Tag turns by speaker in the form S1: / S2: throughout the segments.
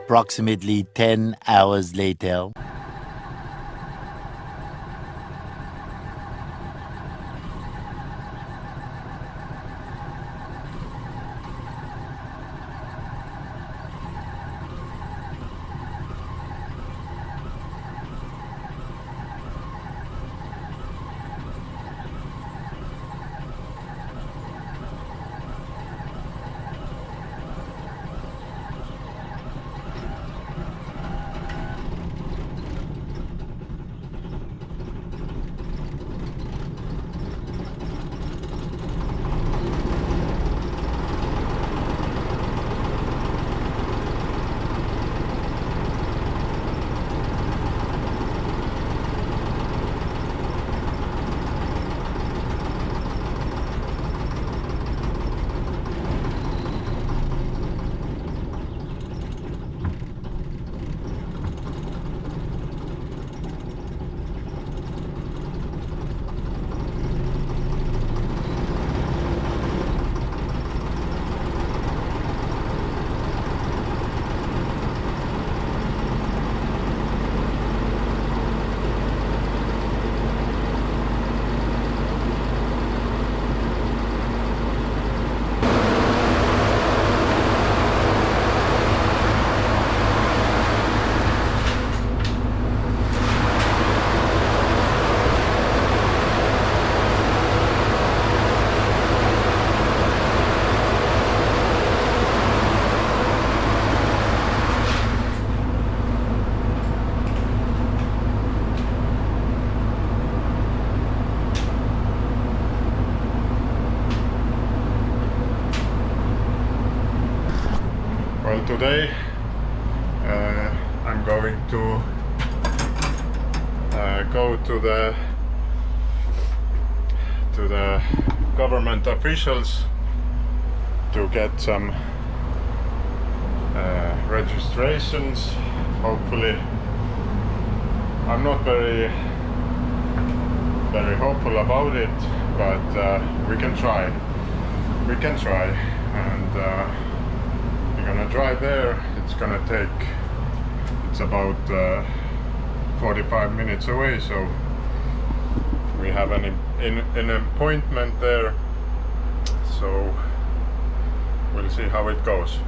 S1: approximately 10 hours later.
S2: Well, today I'm going to go to the government officials to get some registrations. Hopefully, I'm not very hopeful about it, but we can try. We can try, and we're gonna drive there. It's gonna take. It's about 45 minutes away, so we have an appointment there. So we'll see how it goes.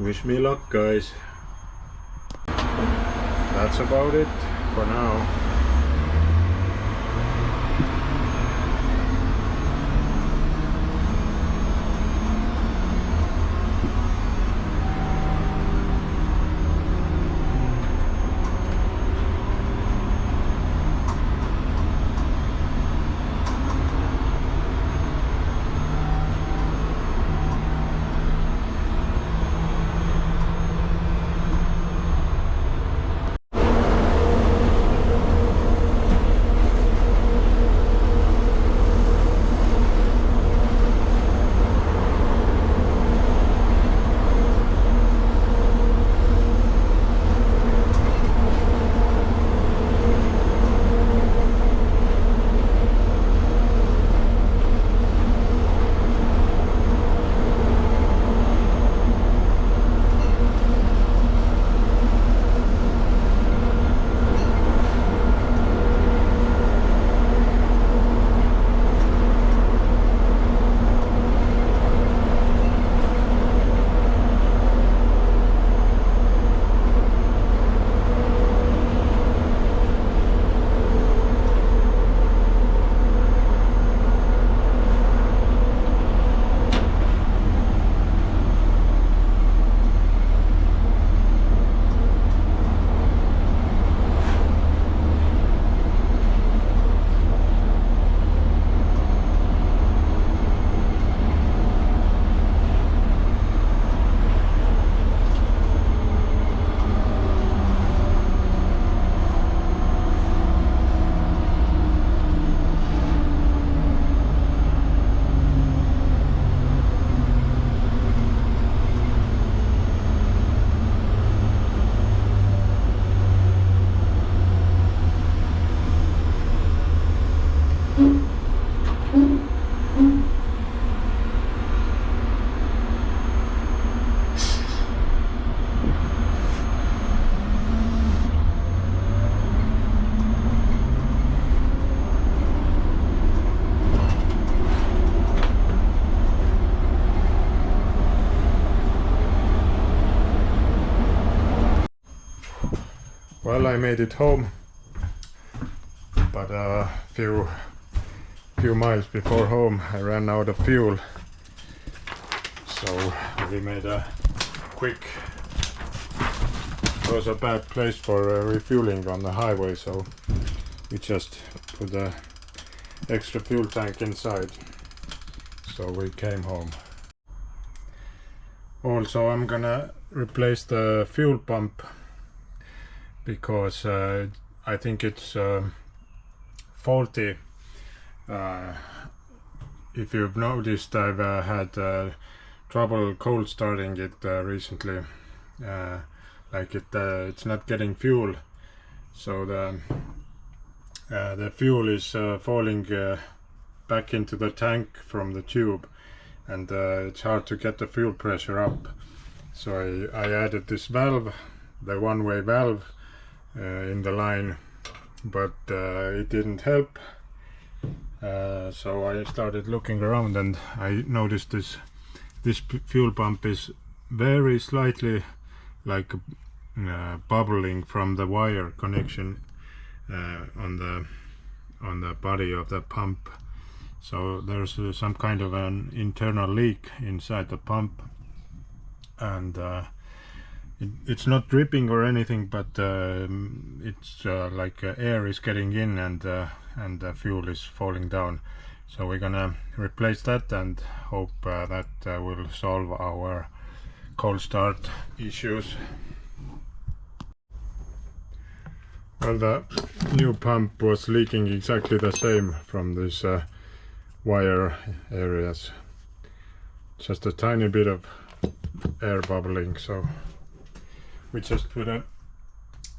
S2: Wish me luck, guys. That's about it for now. Well, I made it home, but a few miles before home I ran out of fuel, so we made a quick. It was a bad place for refueling on the highway, so we just put the extra fuel tank inside, so we came home. Also, I'm gonna replace the fuel pump because I think it's faulty. If you've noticed, I've had trouble cold starting it recently. Like it's not getting fuel, so the fuel is falling back into the tank from the tube, and it's hard to get the fuel pressure up. So I added this valve, the one-way valve, in the line, but it didn't help. So I started looking around, and I noticed this fuel pump is very slightly like bubbling from the wire connection on the body of the pump. So there's some kind of an internal leak inside the pump, and it's not dripping or anything, but it's like air is getting in, and the fuel is falling down. So we're gonna replace that and hope that will solve our cold start issues. Well, the new pump was leaking exactly the same from these wire areas. Just a tiny bit of air bubbling, so we just put a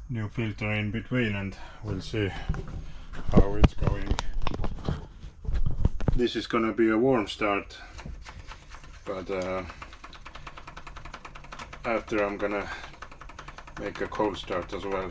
S2: new filter in between and we'll see how it's going. This is gonna be a warm start, but after I'm gonna make a cold start as well.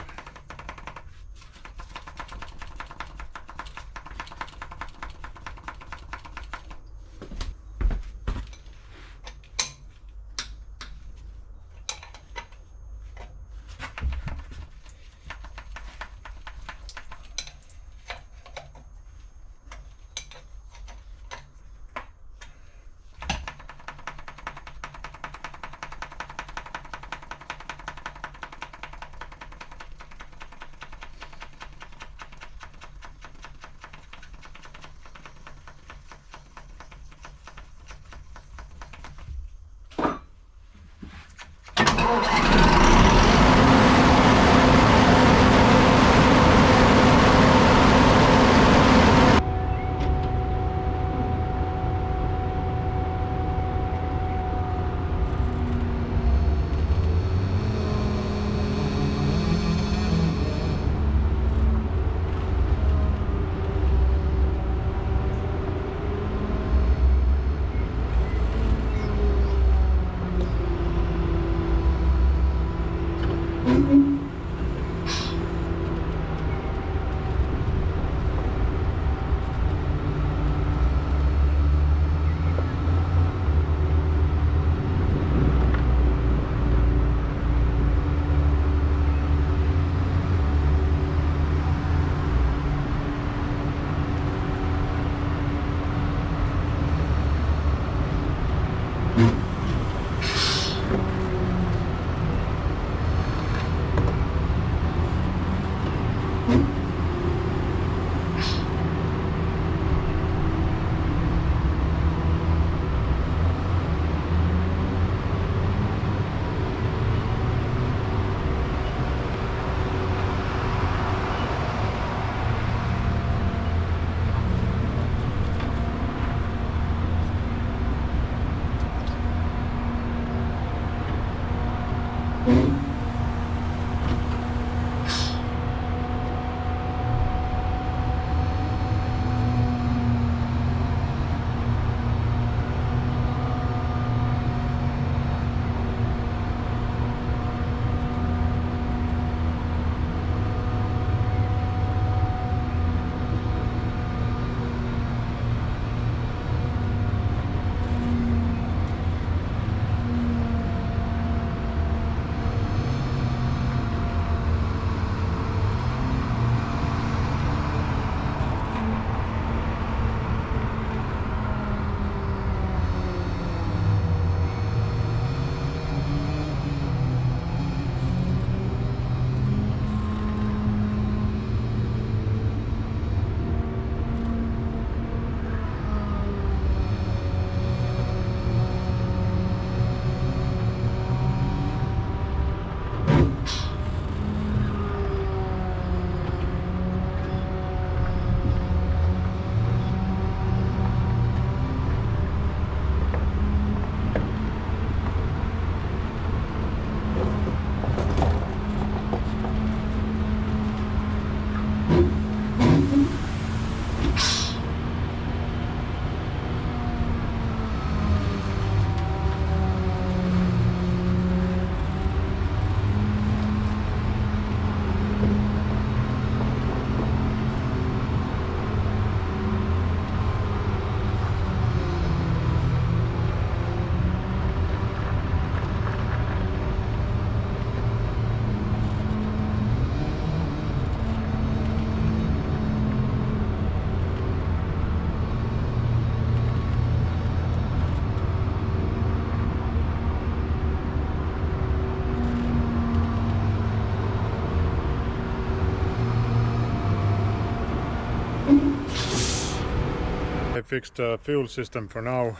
S2: fixed the fuel system for now.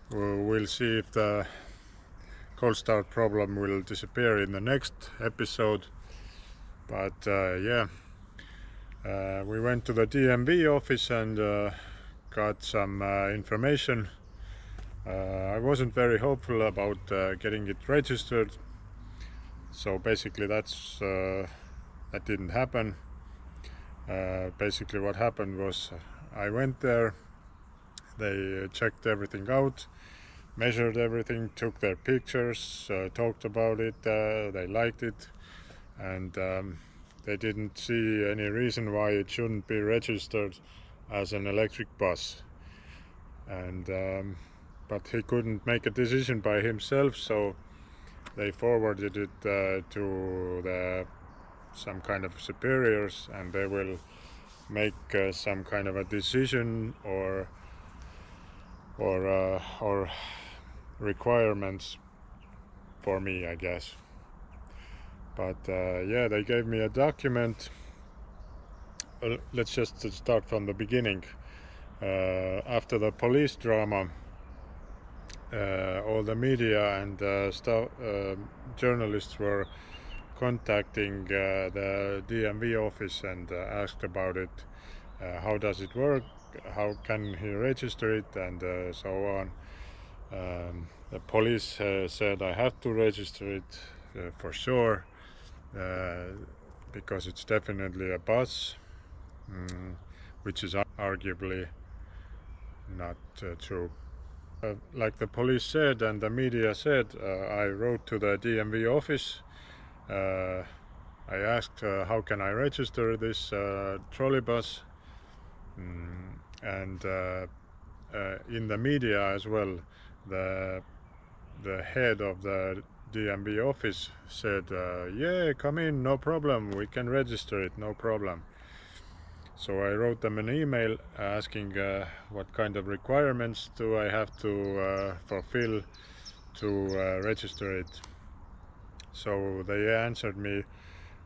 S2: We'll see if the cold start problem will disappear in the next episode. But yeah, we went to the DMV office and got some information. I wasn't very hopeful about getting it registered, so basically that didn't happen. Basically what happened was I went there, they checked everything out, measured everything, took their pictures, talked about it, they liked it, and they didn't see any reason why it shouldn't be registered as an electric bus. And but he couldn't make a decision by himself, so they forwarded it to some kind of superiors, and they will make some kind of a decision or requirements for me, I guess. But yeah, they gave me a document. Let's just start from the beginning. After the police drama, all the media and journalists were contacting the DMV office and asked about it. How does it work? How can he register it? And so on. The police said I have to register it for sure, because it's definitely a bus, which is arguably not true. Like the police said and the media said, I wrote to the DMV office. I asked how can I register this trolley bus, and in the media as well, the head of the DMV office said, yeah, come in, no problem, we can register it, no problem. So I wrote them an email asking what kind of requirements do I have to fulfill to register it. So they answered me,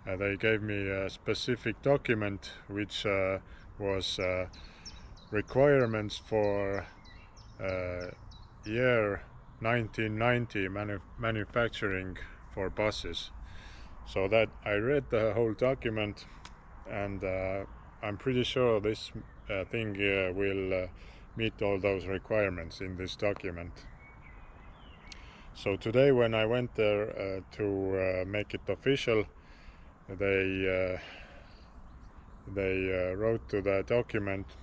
S2: they gave me a specific document which was requirements for year 1990 manufacturing for buses. So that I read the whole document, and I'm pretty sure this thing will meet all those requirements in this document. So today when I went there to make it official, they wrote to the document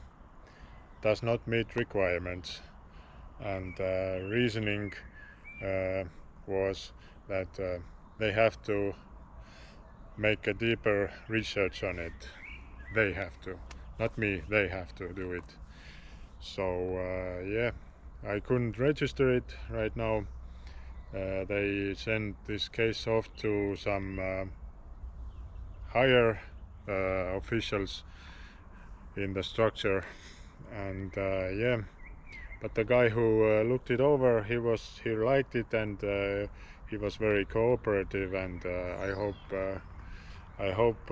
S2: does not meet requirements, and reasoning was that they have to make a deeper research on it. They have to, not me, they have to do it. So yeah, I couldn't register it right now. They sent this case off to some higher officials in the structure, and yeah, but the guy who looked it over, he liked it, and he was very cooperative, and I hope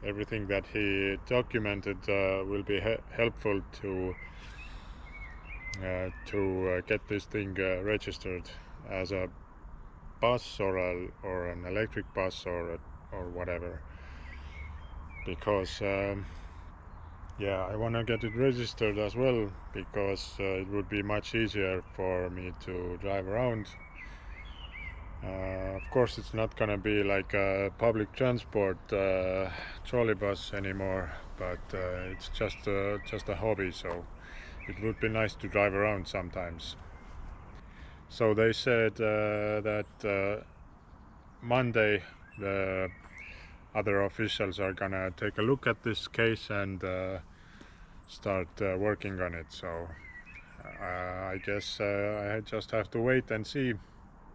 S2: everything that he documented will be helpful to get this thing registered as a bus or an electric bus or whatever, because yeah, I want to get it registered as well, because it would be much easier for me to drive around. Of course, it's not gonna be like a public transport trolley bus anymore, but it's just a hobby, so it would be nice to drive around sometimes. So they said that Monday the other officials are gonna take a look at this case and start working on it. So I guess I just have to wait and see,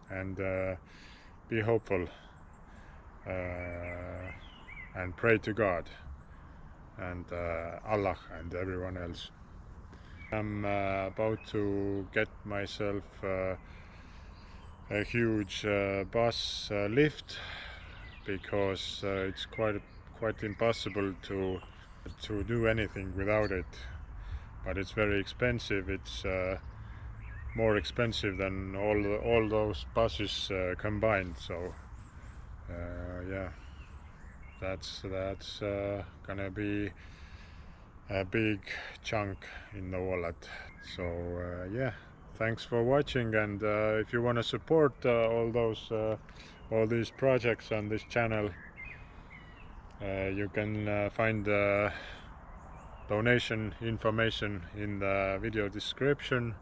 S2: and be hopeful, and pray to God and Allah and everyone else. I'm about to get myself a huge bus lift, because it's quite impossible to do anything without it. but it's very expensive. It's more expensive than all those buses combined. So yeah, that's gonna be a big chunk in the wallet. So yeah, thanks for watching, and if you want to support all these projects on this channel, you can find donation information in the video description.